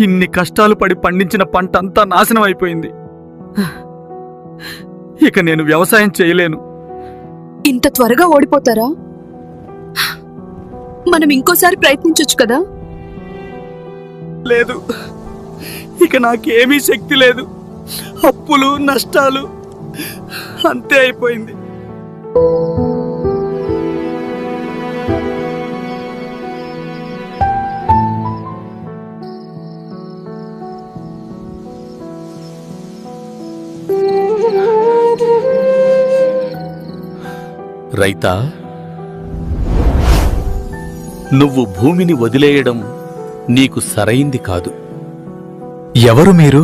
ఇన్ని కష్టాలు పడి పండించిన పంట అంతా నాశనం అయిపోయింది. ఇక నేను వ్యవసాయం చేయలేను. ఇంత త్వరగా ఓడిపోతారా? మనం ఇంకోసారి ప్రయత్నించొచ్చు కదా. లేదు, ఇక నాకేమీ శక్తి లేదు. అప్పులు నష్టాలు అంతే అయిపోయింది. రైతా, నువ్వు భూమిని వదిలేయడం నీకు సరైంది కాదు. ఎవరు మీరు?